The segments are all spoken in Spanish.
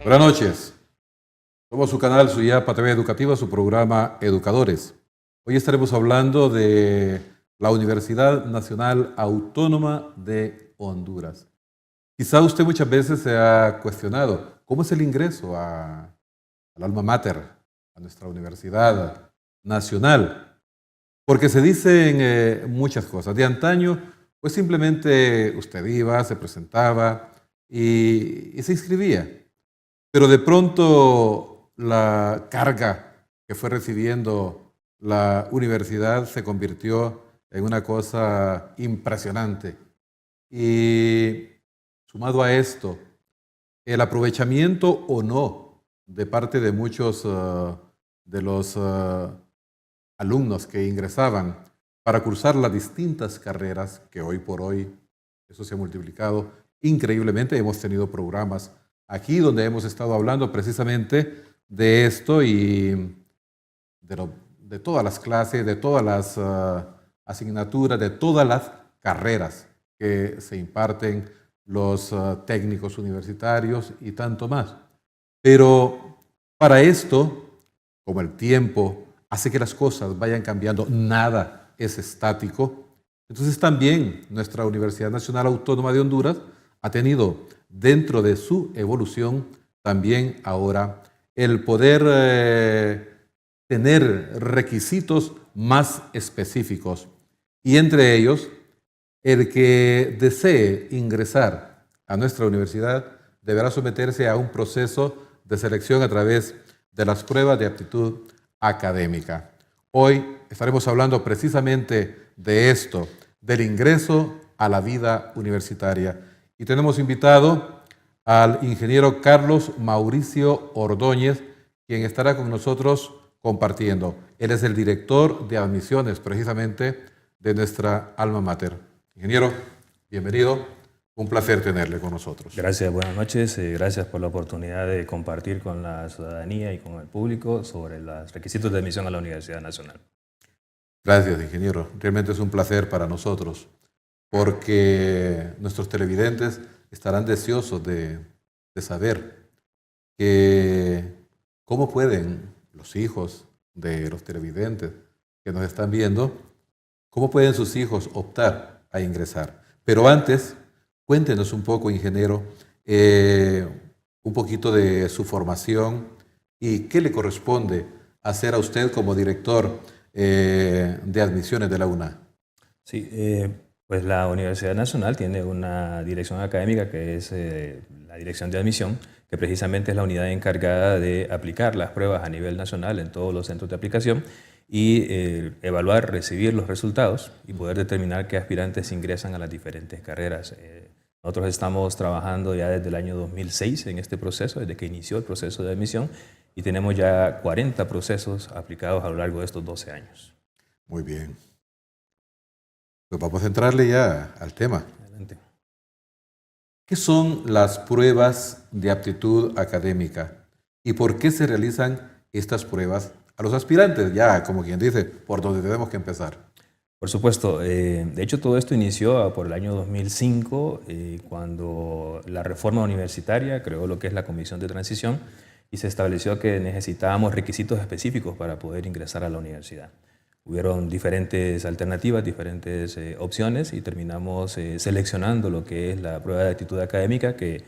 Buenas noches. Somos su canal Suyapa TV Educativa, su programa Educadores. Hoy estaremos hablando de la Universidad Nacional Autónoma de Honduras. Quizá usted muchas veces se ha cuestionado cómo es el ingreso al alma mater, a nuestra Universidad Nacional. Porque se dicen muchas cosas. De antaño, pues simplemente usted iba, se presentaba y se inscribía. Pero de pronto la carga que fue recibiendo la universidad se convirtió en una cosa impresionante. Y sumado a esto, el aprovechamiento o no de parte de muchos de los alumnos que ingresaban para cursar las distintas carreras que hoy por hoy eso se ha multiplicado increíblemente. Hemos tenido programas aquí donde hemos estado hablando precisamente de esto y de todas las clases, de todas las asignaturas, de todas las carreras que se imparten, los técnicos universitarios y tanto más. Pero para esto, como el tiempo hace que las cosas vayan cambiando, nada es estático. Entonces también nuestra Universidad Nacional Autónoma de Honduras ha tenido dentro de su evolución también ahora el poder tener requisitos más específicos y entre ellos el que desee ingresar a nuestra universidad deberá someterse a un proceso de selección a través de las pruebas de aptitud académica. Hoy estaremos hablando precisamente de esto, del ingreso a la vida universitaria. Y tenemos invitado al ingeniero Carlos Mauricio Ordóñez, quien estará con nosotros compartiendo. Él es el director de admisiones precisamente de nuestra alma mater. Ingeniero, bienvenido. Un placer tenerle con nosotros. Gracias, buenas noches. Gracias por la oportunidad de compartir con la ciudadanía y con el público sobre los requisitos de admisión a la Universidad Nacional. Gracias, ingeniero. Realmente es un placer para nosotros porque nuestros televidentes estarán deseosos de saber cómo pueden los hijos de los televidentes que nos están viendo, cómo pueden sus hijos optar a ingresar. Pero antes, cuéntenos un poco, ingeniero, un poquito de su formación y qué le corresponde hacer a usted como director de admisiones de la UNA. Sí, pues la Universidad Nacional tiene una dirección académica que es la Dirección de Admisión, que precisamente es la unidad encargada de aplicar las pruebas a nivel nacional en todos los centros de aplicación y evaluar, recibir los resultados y poder determinar qué aspirantes ingresan a las diferentes carreras. Nosotros estamos trabajando ya desde el año 2006 en este proceso, desde que inició el proceso de admisión, y tenemos ya 40 procesos aplicados a lo largo de estos 12 años. Muy bien. Pues vamos a entrarle ya al tema. Adelante. ¿Qué son las pruebas de aptitud académica y por qué se realizan estas pruebas a los aspirantes? Ya, como quien dice, por donde tenemos que empezar. Por supuesto. De hecho, todo esto inició por el año 2005, cuando la reforma universitaria creó lo que es la Comisión de Transición y se estableció que necesitábamos requisitos específicos para poder ingresar a la universidad. Hubieron diferentes alternativas, diferentes opciones y terminamos seleccionando lo que es la prueba de aptitud académica, que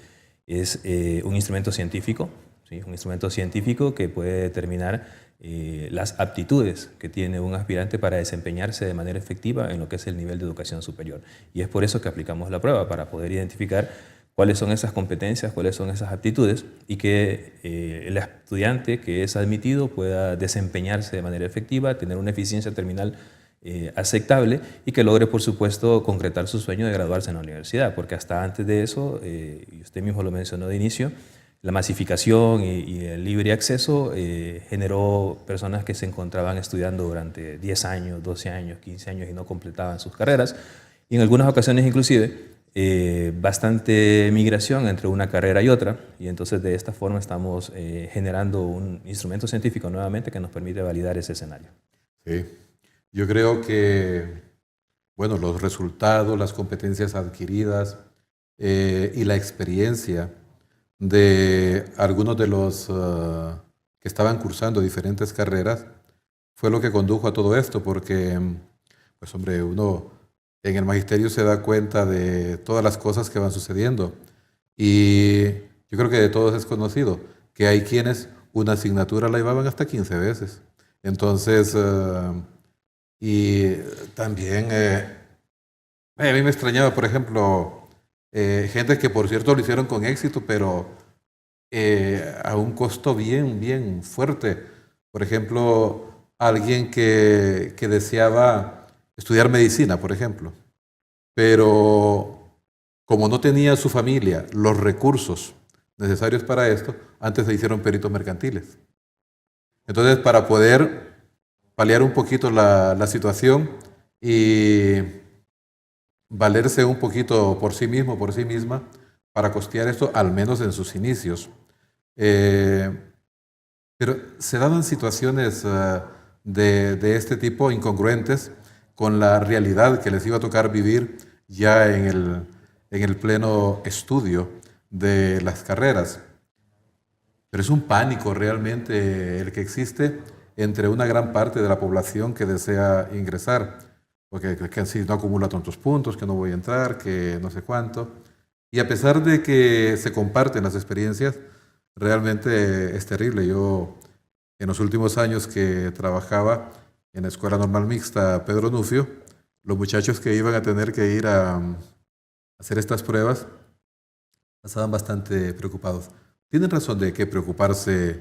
es un instrumento científico, ¿sí? Un instrumento científico que puede determinar las aptitudes que tiene un aspirante para desempeñarse de manera efectiva en lo que es el nivel de educación superior. Y es por eso que aplicamos la prueba, para poder identificar cuáles son esas competencias, cuáles son esas aptitudes y que el estudiante que es admitido pueda desempeñarse de manera efectiva, tener una eficiencia terminal aceptable y que logre, por supuesto, concretar su sueño de graduarse en la universidad, porque hasta antes de eso, y usted mismo lo mencionó de inicio, la masificación y el libre acceso generó personas que se encontraban estudiando durante 10 años, 12 años, 15 años y no completaban sus carreras, y en algunas ocasiones inclusive bastante migración entre una carrera y otra, y entonces de esta forma estamos generando un instrumento científico nuevamente que nos permite validar ese escenario. Sí. Yo creo que, bueno, los resultados, las competencias adquiridas y la experiencia de algunos de los que estaban cursando diferentes carreras fue lo que condujo a todo esto, porque, pues hombre, uno en el magisterio se da cuenta de todas las cosas que van sucediendo. Y yo creo que de todos es conocido que hay quienes una asignatura la llevaban hasta 15 veces. Entonces, y también a mí me extrañaba, por ejemplo, gente que por cierto lo hicieron con éxito, pero a un costo bien, bien fuerte. Por ejemplo, alguien que deseaba estudiar medicina, por ejemplo, pero como no tenía su familia los recursos necesarios para esto, antes se hicieron peritos mercantiles. Entonces, para poder paliar un poquito la situación y valerse un poquito por sí mismo, por sí misma, para costear esto, al menos en sus inicios. Pero se daban situaciones de este tipo incongruentes con la realidad que les iba a tocar vivir ya en el pleno estudio de las carreras. Pero es un pánico realmente el que existe entre una gran parte de la población que desea ingresar, porque que si no acumula tantos puntos, que no voy a entrar, que no sé cuánto. Y a pesar de que se comparten las experiencias, realmente es terrible. Yo, en los últimos años que trabajaba en la Escuela Normal Mixta Pedro Nufio, los muchachos que iban a tener que ir a hacer estas pruebas estaban bastante preocupados. ¿Tienen razón de qué preocuparse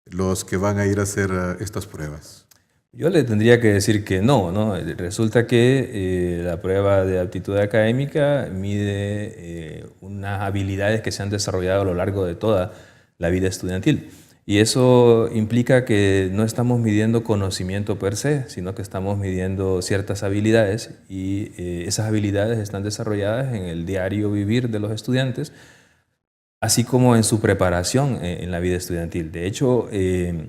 los que van a ir a hacer estas pruebas? Yo le tendría que decir que no, ¿no? Resulta que la prueba de aptitud académica mide unas habilidades que se han desarrollado a lo largo de toda la vida estudiantil. Y eso implica que no estamos midiendo conocimiento per se, sino que estamos midiendo ciertas habilidades y esas habilidades están desarrolladas en el diario vivir de los estudiantes, así como en su preparación en la vida estudiantil. De hecho,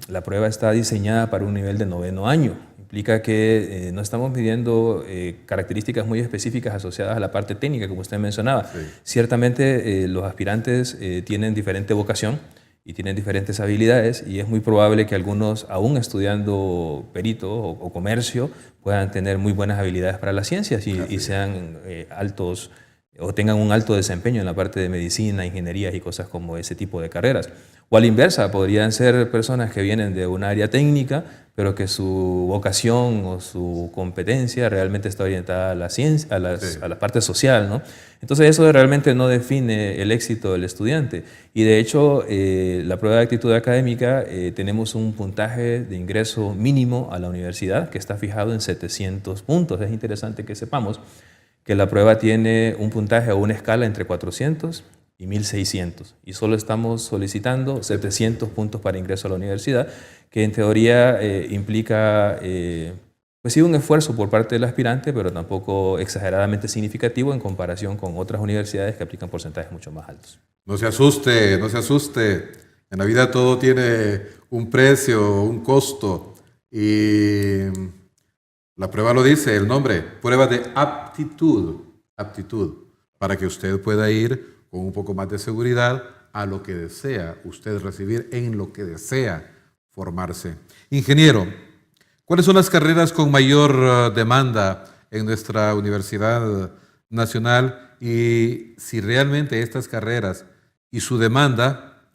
la prueba está diseñada para un nivel de 9º año. Implica que no estamos midiendo características muy específicas asociadas a la parte técnica, como usted mencionaba. Sí. Ciertamente, los aspirantes tienen diferente vocación y tienen diferentes habilidades, y es muy probable que algunos, aún estudiando perito o comercio, puedan tener muy buenas habilidades para las ciencias y sean altos o tengan un alto desempeño en la parte de medicina, ingenierías y cosas como ese tipo de carreras. O a la inversa, podrían ser personas que vienen de un área técnica, pero que su vocación o su competencia realmente está orientada a la ciencia, a la parte social, ¿no? Entonces eso realmente no define el éxito del estudiante. Y de hecho, la prueba de actitud académica, tenemos un puntaje de ingreso mínimo a la universidad que está fijado en 700 puntos. Es interesante que sepamos que la prueba tiene un puntaje o una escala entre 400 y 1600, y solo estamos solicitando 700 puntos para ingreso a la universidad, que en teoría implica pues sí, un esfuerzo por parte del aspirante, pero tampoco exageradamente significativo en comparación con otras universidades que aplican porcentajes mucho más altos. No se asuste, no se asuste. En la vida todo tiene un precio, un costo, y la prueba lo dice, el nombre, prueba de aptitud, para que usted pueda ir con un poco más de seguridad a lo que desea usted recibir, en lo que desea formarse. Ingeniero, ¿cuáles son las carreras con mayor demanda en nuestra Universidad Nacional? Y si realmente estas carreras y su demanda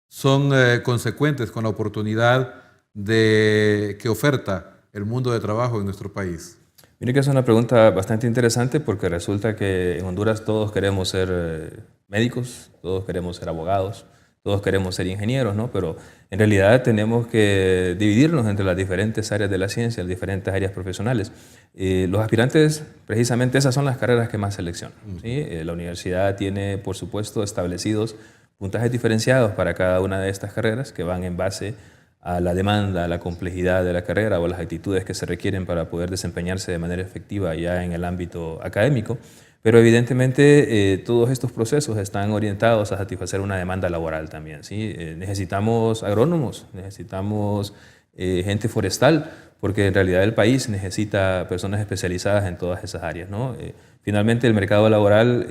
son consecuentes con la oportunidad que oferta el mundo de trabajo en nuestro país. Mire que es una pregunta bastante interesante, porque resulta que en Honduras todos queremos ser médicos, todos queremos ser abogados, todos queremos ser ingenieros, ¿no? Pero en realidad tenemos que dividirnos entre las diferentes áreas de la ciencia, las diferentes áreas profesionales. Los aspirantes, precisamente esas son las carreras que más seleccionan, ¿sí? La universidad tiene, por supuesto, establecidos puntajes diferenciados para cada una de estas carreras que van en base a la demanda, a la complejidad de la carrera o a las actitudes que se requieren para poder desempeñarse de manera efectiva ya en el ámbito académico. Pero evidentemente todos estos procesos están orientados a satisfacer una demanda laboral también, ¿sí? Necesitamos agrónomos, necesitamos gente forestal, porque en realidad el país necesita personas especializadas en todas esas áreas, ¿no? Finalmente el mercado laboral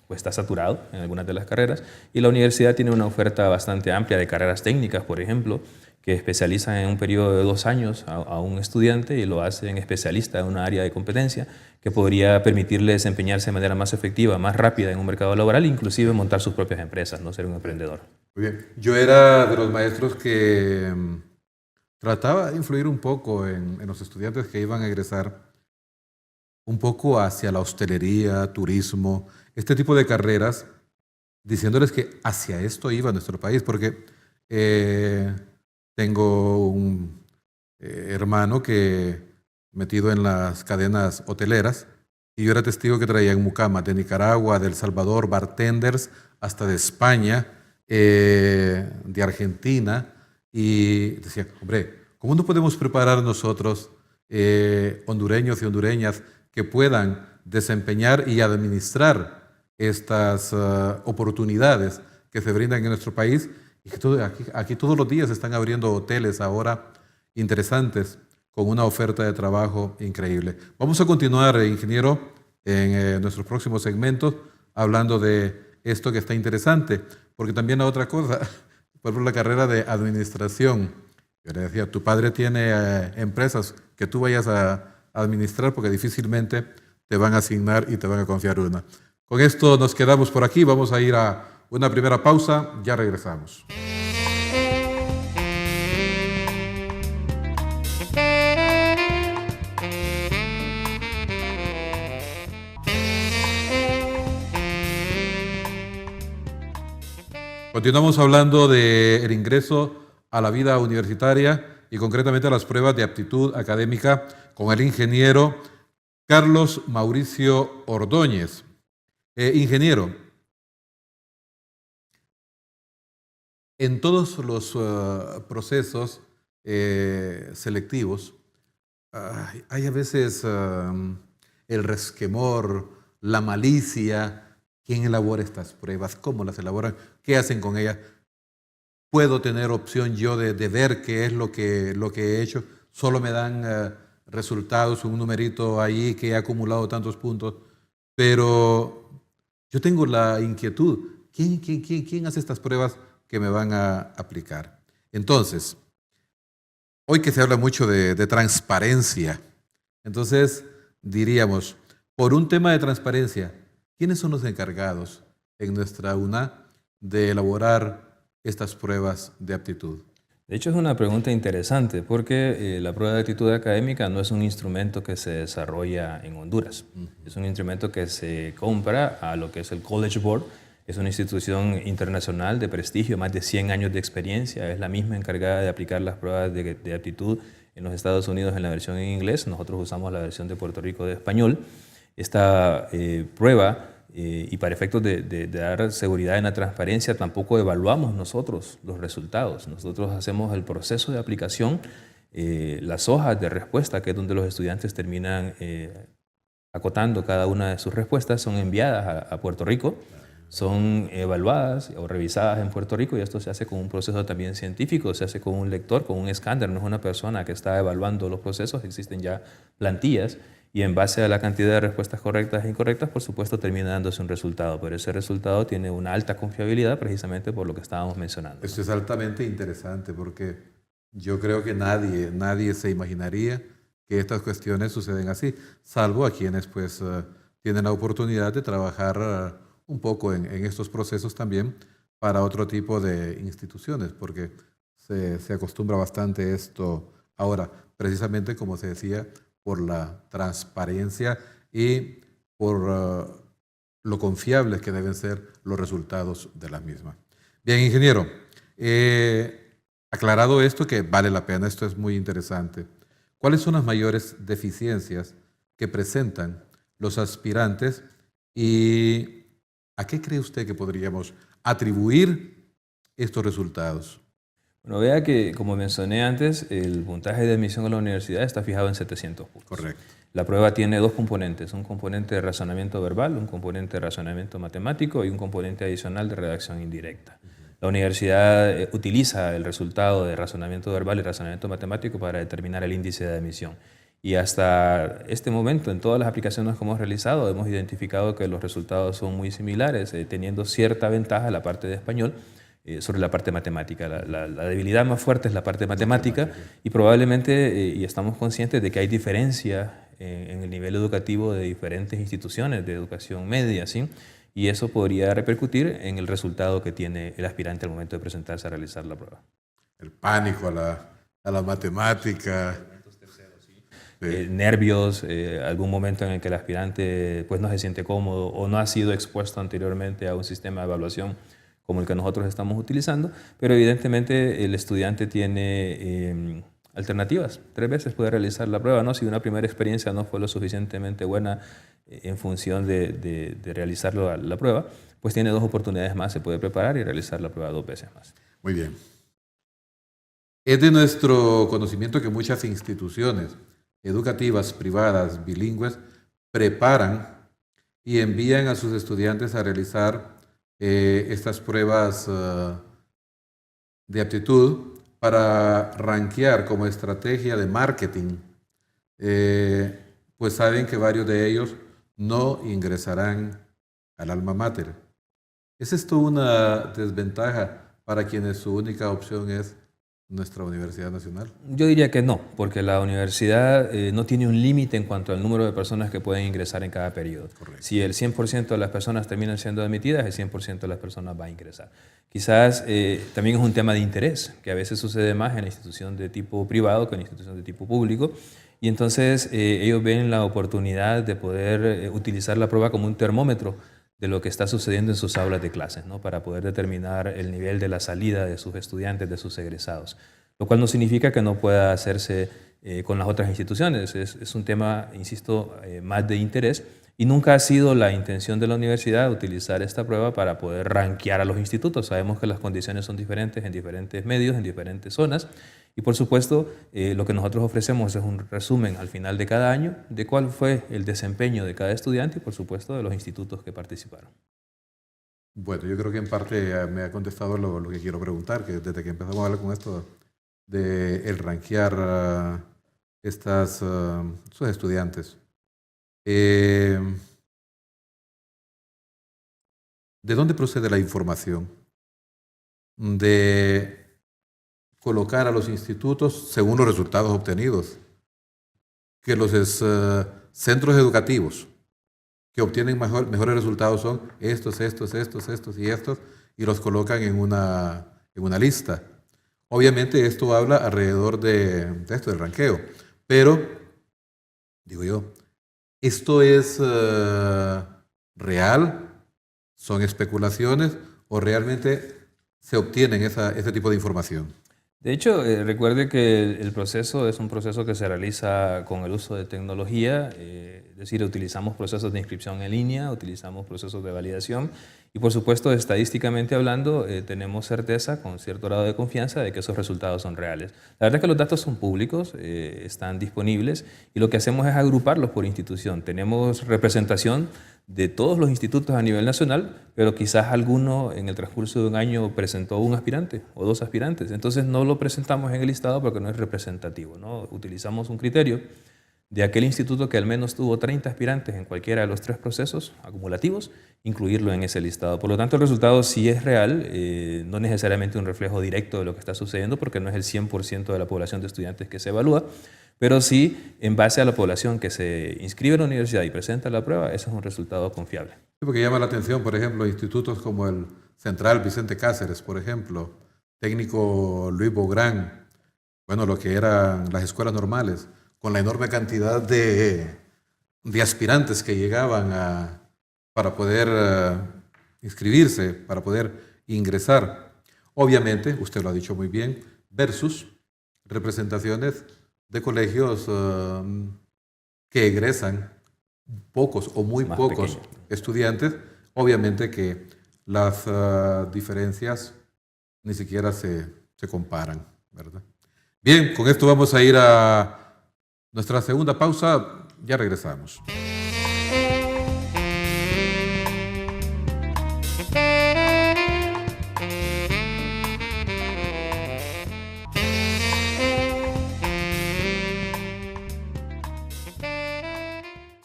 pues está saturado en algunas de las carreras, y la universidad tiene una oferta bastante amplia de carreras técnicas, por ejemplo, que especializan en un periodo de 2 años a un estudiante y lo hacen especialista en una área de competencia que podría permitirle desempeñarse de manera más efectiva, más rápida en un mercado laboral, inclusive montar sus propias empresas, no ser un emprendedor. Muy bien. Yo era de los maestros que trataba de influir un poco en los estudiantes que iban a egresar un poco hacia la hostelería, turismo, este tipo de carreras, diciéndoles que hacia esto iba nuestro país, porque tengo un hermano que metido en las cadenas hoteleras, y yo era testigo que traían mucamas de Nicaragua, de El Salvador, bartenders, hasta de España, de Argentina, y decía, hombre, ¿cómo no podemos preparar nosotros, hondureños y hondureñas, que puedan desempeñar y administrar estas oportunidades que se brindan en nuestro país? Y que aquí todos los días se están abriendo hoteles ahora interesantes con una oferta de trabajo increíble. Vamos a continuar, ingeniero, en nuestros próximos segmentos hablando de esto que está interesante, porque también la otra cosa, por ejemplo, la carrera de administración. Yo le decía, tu padre tiene empresas que tú vayas a administrar porque difícilmente te van a asignar y te van a confiar una. Con esto nos quedamos por aquí, vamos a ir a una primera pausa, ya regresamos. Continuamos hablando del ingreso a la vida universitaria y concretamente a las pruebas de aptitud académica con el ingeniero Carlos Mauricio Ordóñez. Ingeniero, en todos los procesos selectivos hay a veces el resquemor, la malicia. ¿Quién elabora estas pruebas? ¿Cómo las elaboran? ¿Qué hacen con ellas? ¿Puedo tener opción yo de ver qué es lo que he hecho? Solo me dan resultados, un numerito ahí que he acumulado tantos puntos. Pero yo tengo la inquietud. ¿Quién hace estas pruebas que me van a aplicar? Entonces, hoy que se habla mucho de transparencia, entonces diríamos, por un tema de transparencia, ¿quiénes son los encargados en nuestra UNA de elaborar estas pruebas de aptitud? De hecho, es una pregunta interesante porque la prueba de aptitud académica no es un instrumento que se desarrolla en Honduras. Es un instrumento que se compra a lo que es el College Board. Es una institución internacional de prestigio, más de 100 años de experiencia. Es la misma encargada de aplicar las pruebas de aptitud en los Estados Unidos en la versión en inglés. Nosotros usamos la versión de Puerto Rico de español. Esta prueba, y para efectos de dar seguridad en la transparencia, tampoco evaluamos nosotros los resultados. Nosotros hacemos el proceso de aplicación, las hojas de respuesta, que es donde los estudiantes terminan acotando cada una de sus respuestas, son enviadas a Puerto Rico, son evaluadas o revisadas en Puerto Rico, y esto se hace con un proceso también científico, se hace con un lector, con un escáner, no es una persona que está evaluando los procesos, existen ya plantillas. Y en base a la cantidad de respuestas correctas e incorrectas, por supuesto, termina dándose un resultado. Pero ese resultado tiene una alta confiabilidad precisamente por lo que estábamos mencionando. Esto es altamente interesante porque yo creo que nadie se imaginaría que estas cuestiones suceden así, salvo a quienes pues tienen la oportunidad de trabajar un poco en estos procesos también para otro tipo de instituciones, porque se acostumbra bastante esto ahora, precisamente como se decía, por la transparencia y por lo confiables que deben ser los resultados de la misma. Bien, ingeniero, aclarado esto, que vale la pena, esto es muy interesante. ¿Cuáles son las mayores deficiencias que presentan los aspirantes y a qué cree usted que podríamos atribuir estos resultados? Bueno, vea que, como mencioné antes, el puntaje de admisión a la universidad está fijado en 700 puntos. Correcto. La prueba tiene dos componentes, un componente de razonamiento verbal, un componente de razonamiento matemático y un componente adicional de redacción indirecta. La universidad utiliza el resultado de razonamiento verbal y razonamiento matemático para determinar el índice de admisión. Y hasta este momento, en todas las aplicaciones que hemos realizado, hemos identificado que los resultados son muy similares, teniendo cierta ventaja la parte de español sobre la parte matemática. La debilidad más fuerte es la parte matemática y probablemente, y estamos conscientes de que hay diferencia en el nivel educativo de diferentes instituciones de educación media, ¿sí? Y eso podría repercutir en el resultado que tiene el aspirante al momento de presentarse a realizar la prueba. El pánico a la matemática. Sí. Nervios, algún momento en el que el aspirante pues, no se siente cómodo o no ha sido expuesto anteriormente a un sistema de evaluación como el que nosotros estamos utilizando, pero evidentemente el estudiante tiene alternativas. 3 veces puede realizar la prueba, ¿no? Si una primera experiencia no fue lo suficientemente buena en función de realizar la prueba, pues tiene 2 oportunidades más, se puede preparar y realizar la prueba 2 veces más. Muy bien. Es de nuestro conocimiento que muchas instituciones educativas privadas bilingües preparan y envían a sus estudiantes a realizar estas pruebas de aptitud para rankear como estrategia de marketing, pues saben que varios de ellos no ingresarán al alma mater. ¿Es esto una desventaja para quienes su única opción es nuestra Universidad Nacional? Yo diría que no, porque la universidad no tiene un límite en cuanto al número de personas que pueden ingresar en cada periodo. Correcto. Si el 100% de las personas terminan siendo admitidas, el 100% de las personas va a ingresar. Quizás también es un tema de interés, que a veces sucede más en la institución de tipo privado que en la institución de tipo público, y entonces ellos ven la oportunidad de poder utilizar la prueba como un termómetro de lo que está sucediendo en sus aulas de clases, ¿no? Para poder determinar el nivel de la salida de sus estudiantes, de sus egresados. Lo cual no significa que no pueda hacerse con las otras instituciones. Es un tema, insisto, más de interés y nunca ha sido la intención de la universidad utilizar esta prueba para poder rankear a los institutos. Sabemos que las condiciones son diferentes en diferentes medios, en diferentes zonas. Y por supuesto, lo que nosotros ofrecemos es un resumen al final de cada año de cuál fue el desempeño de cada estudiante y por supuesto de los institutos que participaron. Bueno, yo creo que en parte me ha contestado lo que quiero preguntar, que desde que empezamos a hablar con esto de el rankear sus estudiantes. ¿De dónde procede la información de colocar a los institutos según los resultados obtenidos? Que los centros educativos que obtienen mejores resultados son estos, y los colocan en una lista. Obviamente esto habla alrededor de esto, del ranqueo, pero, digo yo, ¿esto es real? ¿Son especulaciones o realmente se obtienen ese tipo de información? De hecho, recuerde que el proceso es un proceso que se realiza con el uso de tecnología, es decir, utilizamos procesos de inscripción en línea, utilizamos procesos de validación y por supuesto, estadísticamente hablando, tenemos certeza con cierto grado de confianza de que esos resultados son reales. La verdad es que los datos son públicos, están disponibles y lo que hacemos es agruparlos por institución. Tenemos representación de todos los institutos a nivel nacional, pero quizás alguno en el transcurso de un año presentó un aspirante o 2 aspirantes. Entonces no lo presentamos en el listado porque no es representativo, ¿no? Utilizamos un criterio de aquel instituto que al menos tuvo 30 aspirantes en cualquiera de los 3 procesos acumulativos, incluirlo en ese listado. Por lo tanto, el resultado sí es real, no necesariamente un reflejo directo de lo que está sucediendo porque no es el 100% de la población de estudiantes que se evalúa, pero sí, en base a la población que se inscribe en la universidad y presenta la prueba, ese es un resultado confiable. Sí, porque llama la atención, por ejemplo, institutos como el Central Vicente Cáceres, por ejemplo, Técnico Luis Bográn, bueno, lo que eran las escuelas normales, con la enorme cantidad de aspirantes que llegaban para poder inscribirse, para poder ingresar. Obviamente, usted lo ha dicho muy bien, versus representaciones de colegios que egresan pocos o muy pocos estudiantes. Obviamente que las diferencias ni siquiera se comparan, ¿verdad? Bien, con esto vamos a ir a nuestra segunda pausa. Ya regresamos.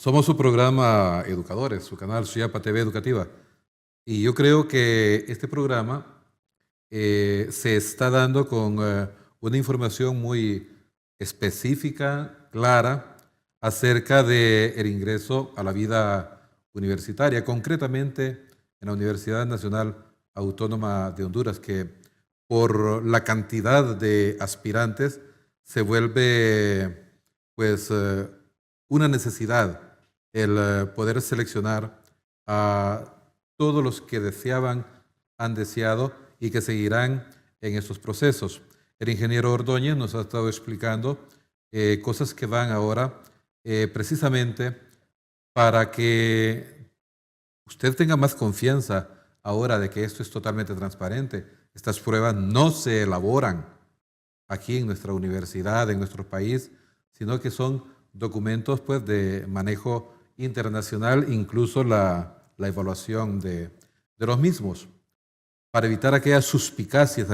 Somos su programa Educadores, su canal Suyapa TV Educativa. Y yo creo que este programa se está dando con una información muy específica, clara, acerca del ingreso a la vida universitaria, concretamente en la Universidad Nacional Autónoma de Honduras, que por la cantidad de aspirantes se vuelve pues una necesidad el poder seleccionar a todos los que deseaban, han deseado y que seguirán en estos procesos. El ingeniero Ordóñez nos ha estado explicando cosas que van ahora precisamente para que usted tenga más confianza ahora de que esto es totalmente transparente. Estas pruebas no se elaboran aquí en nuestra universidad, en nuestro país, sino que son documentos pues, de manejo internacional, incluso la evaluación de los mismos, para evitar aquellas suspicacias,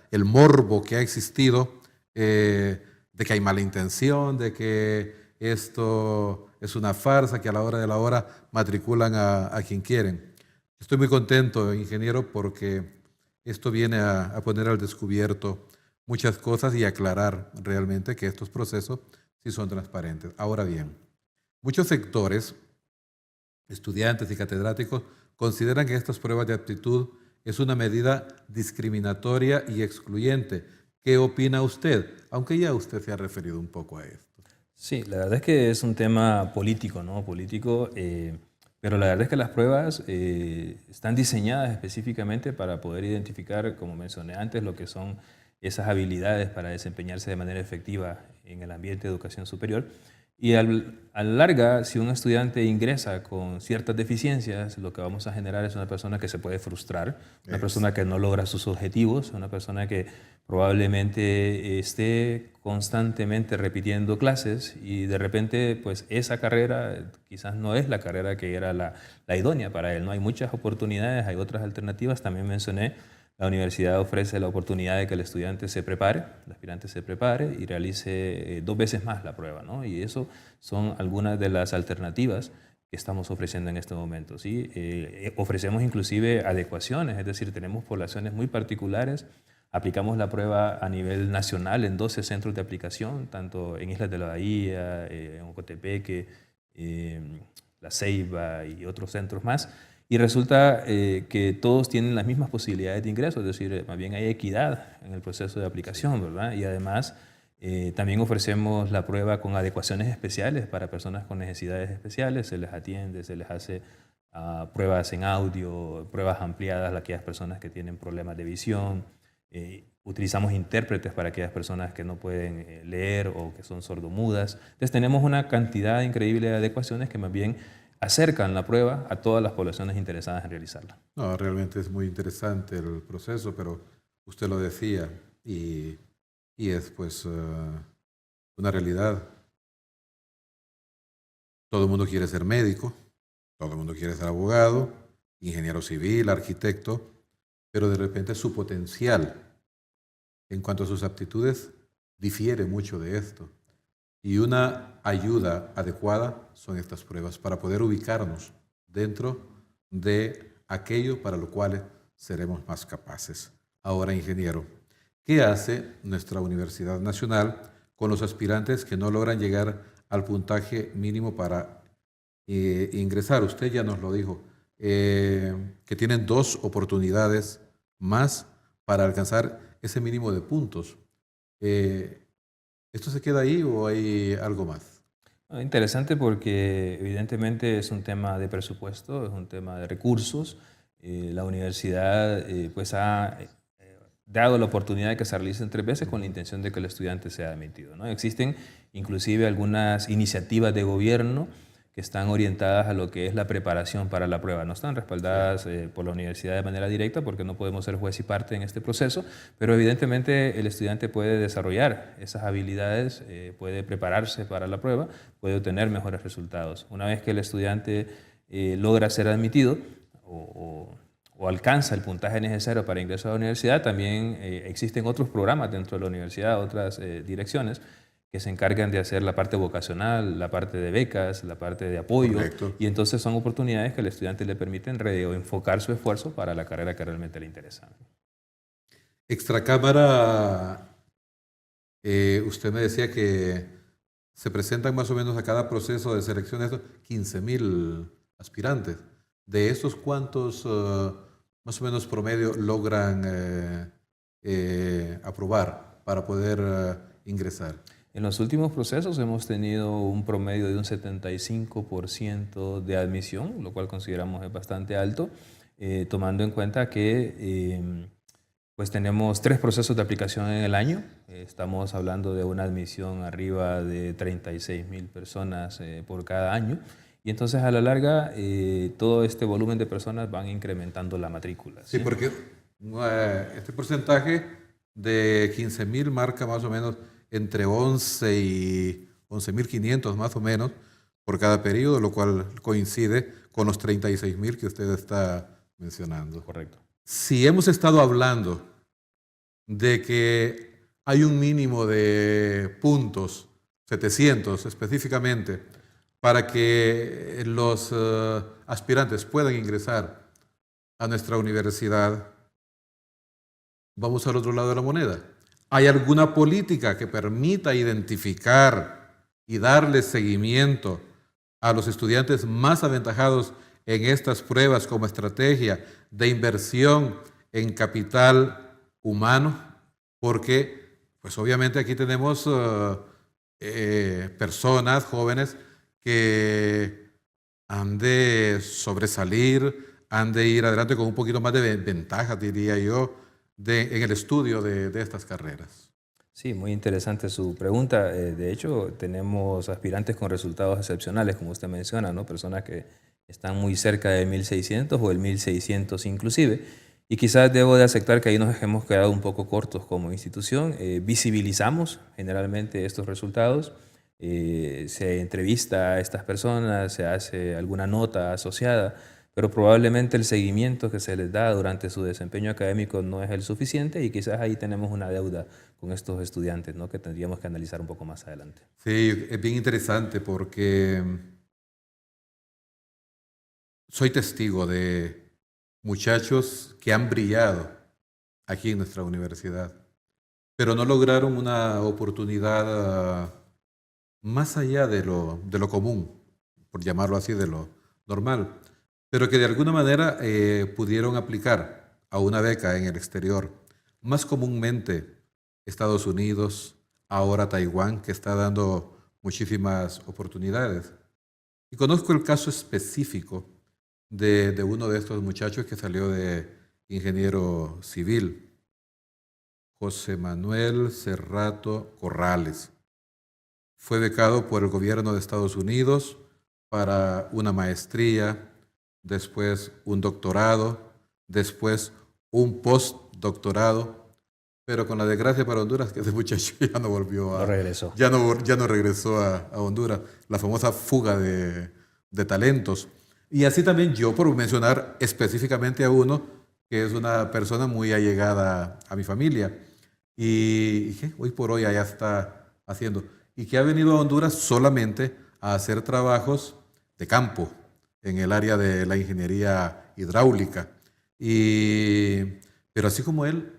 el morbo que ha existido de que hay mala intención, de que esto es una farsa, que a la hora de la hora matriculan a quien quieren. Estoy muy contento, ingeniero, porque esto viene a poner al descubierto muchas cosas y aclarar realmente que estos procesos sí son transparentes. Ahora bien, muchos sectores, estudiantes y catedráticos, consideran que estas pruebas de aptitud es una medida discriminatoria y excluyente. ¿Qué opina usted? Aunque ya usted se ha referido un poco a esto. Sí, la verdad es que es un tema político, ¿no? Pero la verdad es que las pruebas están diseñadas específicamente para poder identificar, como mencioné antes, lo que son esas habilidades para desempeñarse de manera efectiva en el ambiente de educación superior. Y a la larga, si un estudiante ingresa con ciertas deficiencias, lo que vamos a generar es una persona que se puede frustrar, una persona que no logra sus objetivos, una persona que probablemente esté constantemente repitiendo clases y de repente pues esa carrera quizás no es la carrera que era la idónea para él, ¿no? Hay muchas oportunidades, hay otras alternativas, también mencioné. La universidad ofrece la oportunidad de que el estudiante se prepare, el aspirante se prepare y realice 2 veces más la prueba, ¿no? Y eso son algunas de las alternativas que estamos ofreciendo en este momento, ¿sí? Ofrecemos inclusive adecuaciones, es decir, tenemos poblaciones muy particulares. Aplicamos la prueba a nivel nacional en 12 centros de aplicación, tanto en Islas de la Bahía, en Ocotepeque, La Ceiba y otros centros más. Y resulta que todos tienen las mismas posibilidades de ingreso, es decir, más bien hay equidad en el proceso de aplicación, ¿verdad? Y además también ofrecemos la prueba con adecuaciones especiales para personas con necesidades especiales, se les atiende, se les hace pruebas en audio, pruebas ampliadas a aquellas personas que tienen problemas de visión, utilizamos intérpretes para aquellas personas que no pueden leer o que son sordomudas. Entonces tenemos una cantidad increíble de adecuaciones que más bien acercan la prueba a todas las poblaciones interesadas en realizarla. No, realmente es muy interesante el proceso, pero usted lo decía y es pues una realidad. Todo el mundo quiere ser médico, todo el mundo quiere ser abogado, ingeniero civil, arquitecto, pero de repente su potencial en cuanto a sus aptitudes difiere mucho de esto. Y una ayuda adecuada son estas pruebas para poder ubicarnos dentro de aquello para lo cual seremos más capaces. Ahora, ingeniero, ¿qué hace nuestra Universidad Nacional con los aspirantes que no logran llegar al puntaje mínimo para ingresar? Usted ya nos lo dijo, que tienen 2 oportunidades más para alcanzar ese mínimo de puntos. ¿Esto se queda ahí o hay algo más? Interesante porque evidentemente es un tema de presupuesto, es un tema de recursos. La universidad pues ha dado la oportunidad de que se realicen 3 veces con la intención de que el estudiante sea admitido, ¿no? Existen inclusive algunas iniciativas de gobierno que están orientadas a lo que es la preparación para la prueba. No están respaldadas por la universidad de manera directa porque no podemos ser juez y parte en este proceso, pero evidentemente el estudiante puede desarrollar esas habilidades, puede prepararse para la prueba, puede obtener mejores resultados. Una vez que el estudiante logra ser admitido o alcanza el puntaje necesario para ingresar a la universidad, también existen otros programas dentro de la universidad, otras direcciones, que se encargan de hacer la parte vocacional, la parte de becas, la parte de apoyo. Correcto. Y entonces son oportunidades que al estudiante le permiten enfocar su esfuerzo para la carrera que realmente le interesa. Extracámara, usted me decía que se presentan más o menos a cada proceso de selección de estos 15.000 aspirantes. De estos, ¿cuántos más o menos promedio logran aprobar para poder ingresar? En los últimos procesos hemos tenido un promedio de un 75% de admisión, lo cual consideramos es bastante alto, tomando en cuenta que pues tenemos 3 procesos de aplicación en el año. Estamos hablando de una admisión arriba de 36.000 personas por cada año. Y entonces a la larga todo este volumen de personas van incrementando la matrícula. Sí, porque este porcentaje de 15.000 marca más o menos entre 11 y 11.500 más o menos por cada periodo, lo cual coincide con los 36.000 que usted está mencionando. Correcto. Si hemos estado hablando de que hay un mínimo de puntos, 700 específicamente, para que los aspirantes puedan ingresar a nuestra universidad, vamos al otro lado de la moneda. ¿Hay alguna política que permita identificar y darle seguimiento a los estudiantes más aventajados en estas pruebas como estrategia de inversión en capital humano? Porque, pues obviamente aquí tenemos personas jóvenes que han de sobresalir, han de ir adelante con un poquito más de ventaja, diría yo, en el estudio de estas carreras. Sí, muy interesante su pregunta. De hecho, tenemos aspirantes con resultados excepcionales, como usted menciona, ¿no? Personas que están muy cerca de 1.600 o el 1.600 inclusive. Y quizás debo de aceptar que ahí nos hemos quedado un poco cortos como institución. Visibilizamos generalmente estos resultados. Se entrevista a estas personas, se hace alguna nota asociada, pero probablemente el seguimiento que se les da durante su desempeño académico no es el suficiente y quizás ahí tenemos una deuda con estos estudiantes, ¿no? Que tendríamos que analizar un poco más adelante. Sí, es bien interesante porque soy testigo de muchachos que han brillado aquí en nuestra universidad, pero no lograron una oportunidad más allá de lo común, por llamarlo así, de lo normal, pero que de alguna manera pudieron aplicar a una beca en el exterior, más comúnmente Estados Unidos, ahora Taiwán, que está dando muchísimas oportunidades. Y conozco el caso específico de uno de estos muchachos que salió de ingeniero civil, José Manuel Cerrato Corrales. Fue becado por el gobierno de Estados Unidos para una maestría, después un doctorado, después un postdoctorado, pero con la desgracia para Honduras que ese muchacho ya no volvió a... No regresó. Ya no regresó a Honduras, la famosa fuga de talentos. Y así también yo, por mencionar específicamente a uno, que es una persona muy allegada a mi familia, y que hoy por hoy allá está haciendo, y que ha venido a Honduras solamente a hacer trabajos de campo en el área de la ingeniería hidráulica. Pero así como él,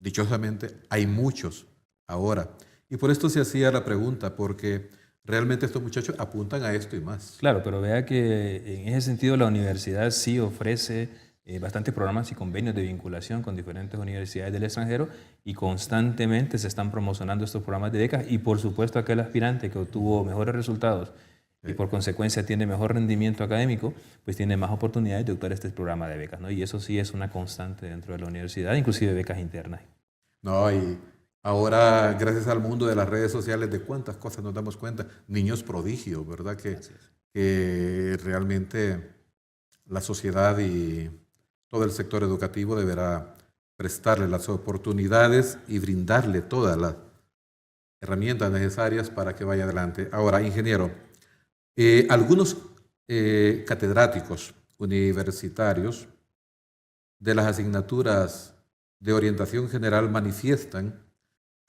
dichosamente, hay muchos ahora. Y por esto se hacía la pregunta, porque realmente estos muchachos apuntan a esto y más. Claro, pero vea que en ese sentido la universidad sí ofrece bastantes programas y convenios de vinculación con diferentes universidades del extranjero y constantemente se están promocionando estos programas de becas y por supuesto aquel aspirante que obtuvo mejores resultados y por consecuencia tiene mejor rendimiento académico, pues tiene más oportunidades de optar este programa de becas, ¿no? Y eso sí es una constante dentro de la universidad, inclusive becas internas. No, y ahora, gracias al mundo de las redes sociales, de cuántas cosas nos damos cuenta. Niños prodigios, ¿verdad? Que realmente la sociedad y todo el sector educativo deberá prestarle las oportunidades y brindarle todas las herramientas necesarias para que vaya adelante. Ahora, ingeniero, algunos catedráticos universitarios de las asignaturas de orientación general manifiestan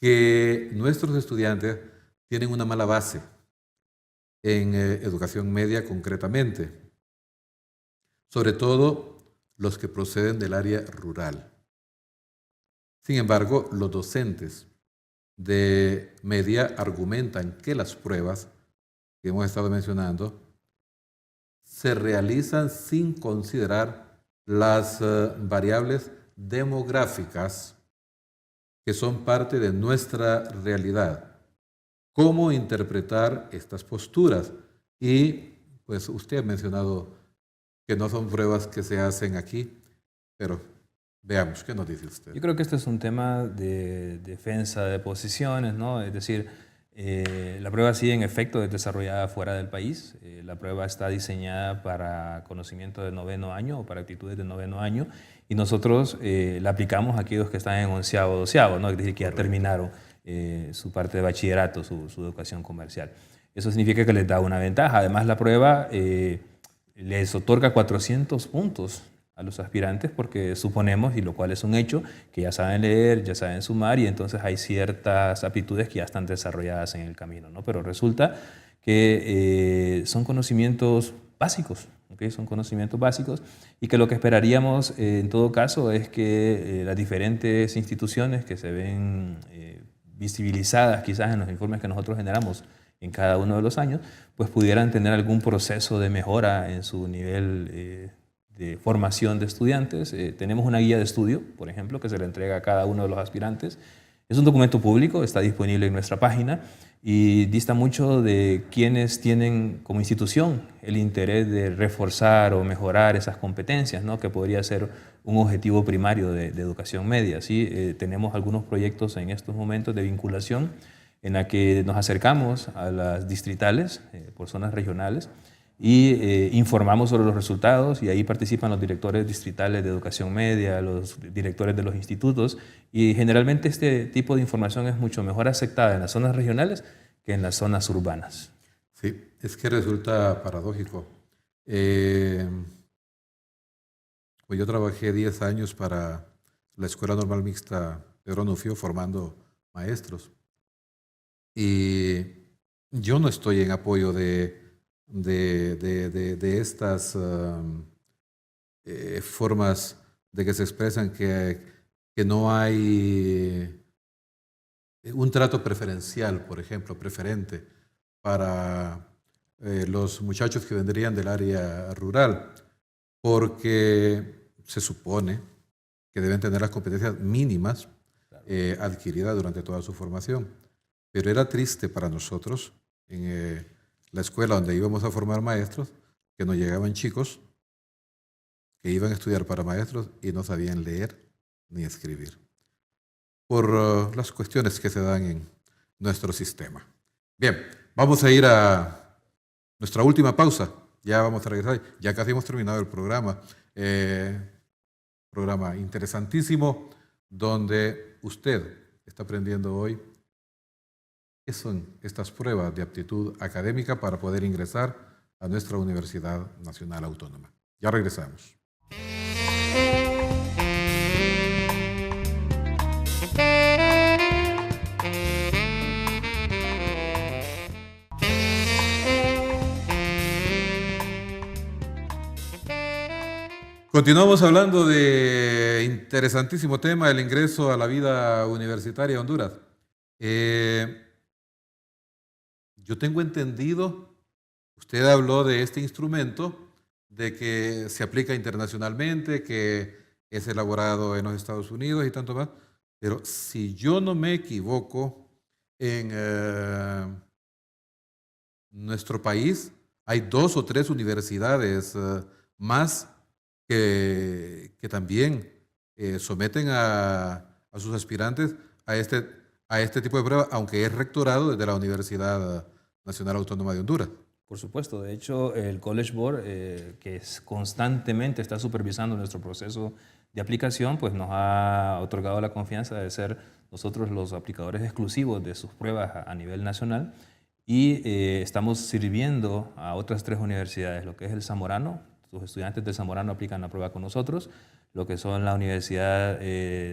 que nuestros estudiantes tienen una mala base en educación media concretamente, sobre todo los que proceden del área rural. Sin embargo, los docentes de media argumentan que las pruebas que hemos estado mencionando se realizan sin considerar las variables demográficas que son parte de nuestra realidad. ¿Cómo interpretar estas posturas? Y pues usted ha mencionado que no son pruebas que se hacen aquí, pero veamos, ¿qué nos dice usted? Yo creo que este es un tema de defensa de posiciones, ¿no? Es decir, la prueba sí en efecto es desarrollada fuera del país. La prueba está diseñada para conocimiento de 9º año o para actitudes de 9º año y nosotros la aplicamos a aquellos que están en 11º o 12º, ¿no? Es decir, que ya terminaron su parte de bachillerato, su educación comercial. Eso significa que les da una ventaja. Además, la prueba les otorga 400 puntos a los aspirantes porque suponemos, y lo cual es un hecho, que ya saben leer, ya saben sumar y entonces hay ciertas aptitudes que ya están desarrolladas en el camino, ¿no? Pero resulta que son conocimientos básicos, ¿okay? Son conocimientos básicos y que lo que esperaríamos en todo caso es que las diferentes instituciones que se ven visibilizadas quizás en los informes que nosotros generamos en cada uno de los años, pues pudieran tener algún proceso de mejora en su nivel de formación de estudiantes. Tenemos una guía de estudio, por ejemplo, que se le entrega a cada uno de los aspirantes. Es un documento público, está disponible en nuestra página y dista mucho de quienes tienen como institución el interés de reforzar o mejorar esas competencias, ¿no? Que podría ser un objetivo primario de educación media, ¿sí? Tenemos algunos proyectos en estos momentos de vinculación en la que nos acercamos a las distritales, por zonas regionales, y informamos sobre los resultados y ahí participan los directores distritales de educación media, los directores de los institutos y generalmente este tipo de información es mucho mejor aceptada en las zonas regionales que en las zonas urbanas. Sí, es que resulta paradójico. Pues yo trabajé 10 años para la Escuela Normal Mixta Pedro Nufio formando maestros y yo no estoy en apoyo de estas formas de que se expresan que no hay un trato preferencial, por ejemplo, preferente para los muchachos que vendrían del área rural, porque se supone que deben tener las competencias mínimas adquiridas durante toda su formación. Pero era triste para nosotros en la escuela donde íbamos a formar maestros, que nos llegaban chicos que iban a estudiar para maestros y no sabían leer ni escribir, por las cuestiones que se dan en nuestro sistema. Bien, vamos a ir a nuestra última pausa. Ya vamos a regresar, ya casi hemos terminado el programa. Programa interesantísimo donde usted está aprendiendo hoy qué son estas pruebas de aptitud académica para poder ingresar a nuestra Universidad Nacional Autónoma. Ya regresamos. Continuamos hablando de interesantísimo tema, el ingreso a la vida universitaria de Honduras. Yo tengo entendido, usted habló de este instrumento, de que se aplica internacionalmente, que es elaborado en los Estados Unidos y tanto más, pero si yo no me equivoco, en nuestro país hay 2 o 3 universidades más que también someten a sus aspirantes a este tipo de prueba, aunque es rectorado desde la Universidad Nacional Autónoma de Honduras. Por supuesto, de hecho el College Board, que constantemente está supervisando nuestro proceso de aplicación, pues nos ha otorgado la confianza de ser nosotros los aplicadores exclusivos de sus pruebas a nivel nacional y estamos sirviendo a otras 3 universidades, lo que es el Zamorano. Los estudiantes del Zamorano aplican la prueba con nosotros, lo que son la Universidad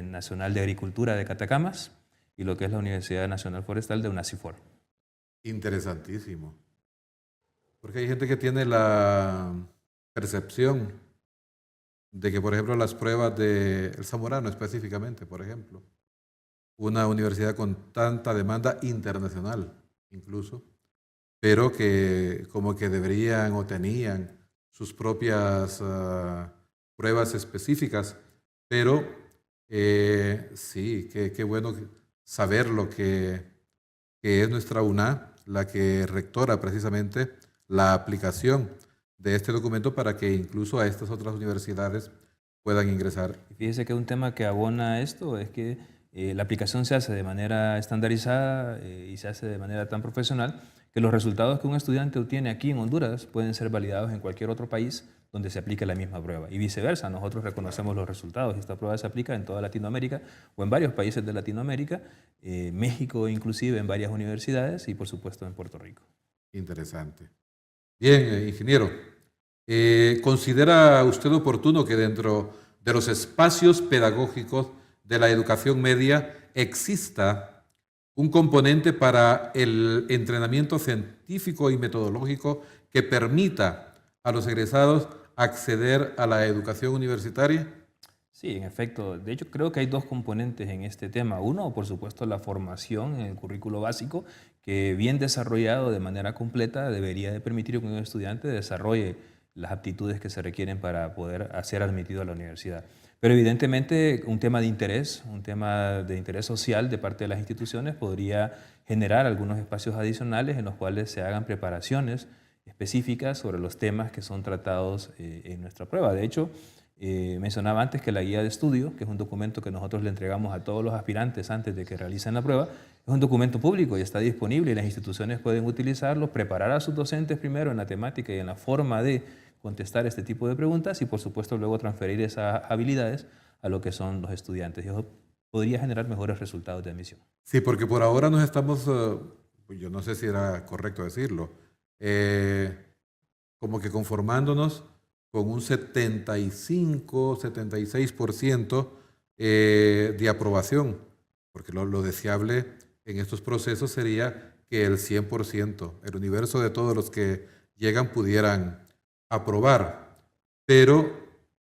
Nacional de Agricultura de Catacamas y lo que es la Universidad Nacional Forestal de UNACIFOR. Interesantísimo. Porque hay gente que tiene la percepción de que, por ejemplo, las pruebas de El Zamorano específicamente, por ejemplo, una universidad con tanta demanda internacional incluso, pero que como que deberían o tenían sus propias pruebas específicas, pero sí, qué bueno saber lo que es nuestra UNA, la que rectora precisamente la aplicación de este documento para que incluso a estas otras universidades puedan ingresar. Fíjese que un tema que abona esto es que la aplicación se hace de manera estandarizada y se hace de manera tan profesional que los resultados que un estudiante obtiene aquí en Honduras pueden ser validados en cualquier otro país donde se aplique la misma prueba. Y viceversa, nosotros reconocemos los resultados y esta prueba se aplica en toda Latinoamérica o en varios países de Latinoamérica, México inclusive en varias universidades y por supuesto en Puerto Rico. Interesante. Bien, ingeniero, ¿considera usted oportuno que dentro de los espacios pedagógicos de la educación media exista un componente para el entrenamiento científico y metodológico que permita a los egresados acceder a la educación universitaria? Sí, en efecto. De hecho, creo que hay dos componentes en este tema. Uno, por supuesto, la formación en el currículo básico, que bien desarrollado de manera completa debería de permitir que un estudiante desarrolle las aptitudes que se requieren para poder ser admitido a la universidad. Pero evidentemente un tema de interés social de parte de las instituciones podría generar algunos espacios adicionales en los cuales se hagan preparaciones específicas sobre los temas que son tratados en nuestra prueba. De hecho, mencionaba antes que la guía de estudio, que es un documento que nosotros le entregamos a todos los aspirantes antes de que realicen la prueba, es un documento público y está disponible y las instituciones pueden utilizarlo, preparar a sus docentes primero en la temática y en la forma de contestar este tipo de preguntas y por supuesto luego transferir esas habilidades a lo que son los estudiantes. Y eso podría generar mejores resultados de admisión. Sí, porque por ahora nos estamos, yo no sé si era correcto decirlo, como que conformándonos con un 75, 76% de aprobación, porque lo deseable en estos procesos sería que el 100%, el universo de todos los que llegan pudieran aprobar. Pero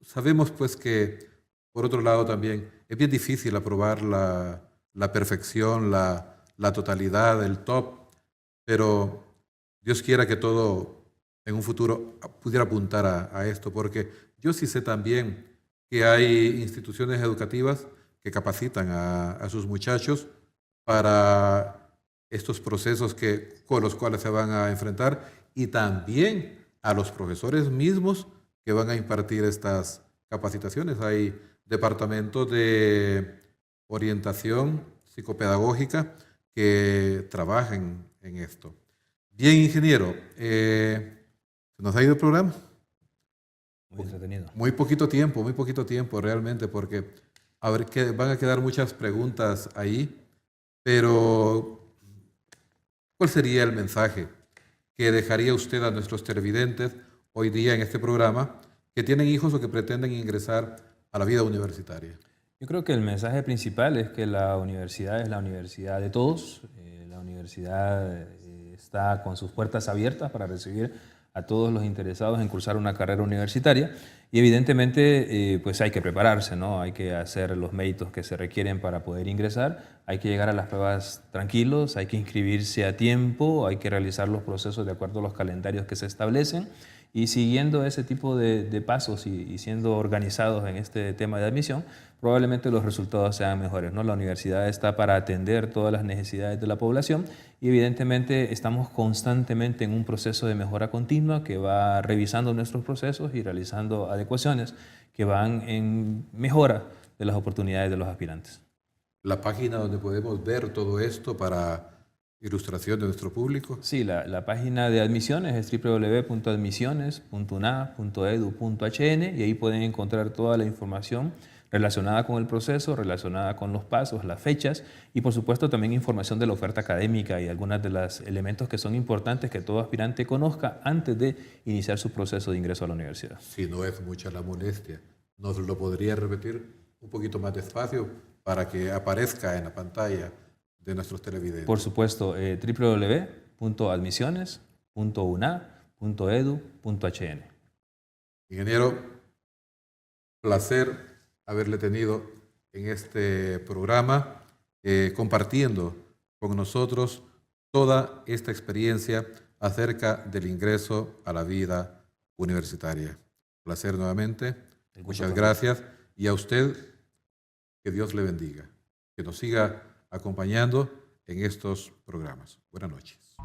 sabemos pues que, por otro lado también, es bien difícil aprobar la perfección, la totalidad, el top, pero Dios quiera que todo en un futuro pudiera apuntar a esto, porque yo sí sé también que hay instituciones educativas que capacitan a sus muchachos para estos procesos con los cuales se van a enfrentar y también a los profesores mismos que van a impartir estas capacitaciones. Hay departamentos de orientación psicopedagógica que trabajan en esto. Bien, ingeniero, ¿nos ha ido el programa? Muy entretenido. Muy poquito tiempo realmente, porque a ver, que van a quedar muchas preguntas ahí, pero ¿cuál sería el mensaje que dejaría usted a nuestros televidentes hoy día en este programa que tienen hijos o que pretenden ingresar a la vida universitaria? Yo creo que el mensaje principal es que la universidad es la universidad de todos. La universidad está con sus puertas abiertas para recibir a todos los interesados en cursar una carrera universitaria y evidentemente pues hay que prepararse, ¿no? Hay que hacer los méritos que se requieren para poder ingresar, hay que llegar a las pruebas tranquilos, hay que inscribirse a tiempo, hay que realizar los procesos de acuerdo a los calendarios que se establecen y siguiendo ese tipo de pasos y siendo organizados en este tema de admisión, probablemente los resultados sean mejores, ¿no? La universidad está para atender todas las necesidades de la población y evidentemente estamos constantemente en un proceso de mejora continua que va revisando nuestros procesos y realizando adecuaciones que van en mejora de las oportunidades de los aspirantes. La página donde podemos ver todo esto para ilustración de nuestro público. Sí, la página de admisiones es www.admisiones.una.edu.hn y ahí pueden encontrar toda la información relacionada con el proceso, relacionada con los pasos, las fechas y por supuesto también información de la oferta académica y algunos de los elementos que son importantes que todo aspirante conozca antes de iniciar su proceso de ingreso a la universidad. Si no es mucha la molestia, ¿nos lo podría repetir un poquito más despacio para que aparezca en la pantalla de nuestros televidentes? Por supuesto, www.admisiones.una.edu.hn www.admisiones.una.edu.hn. Ingeniero, placer haberle tenido en este programa, compartiendo con nosotros toda esta experiencia acerca del ingreso a la vida universitaria. Placer nuevamente. Muchas gracias. Y a usted, que Dios le bendiga, que nos siga acompañando en estos programas. Buenas noches.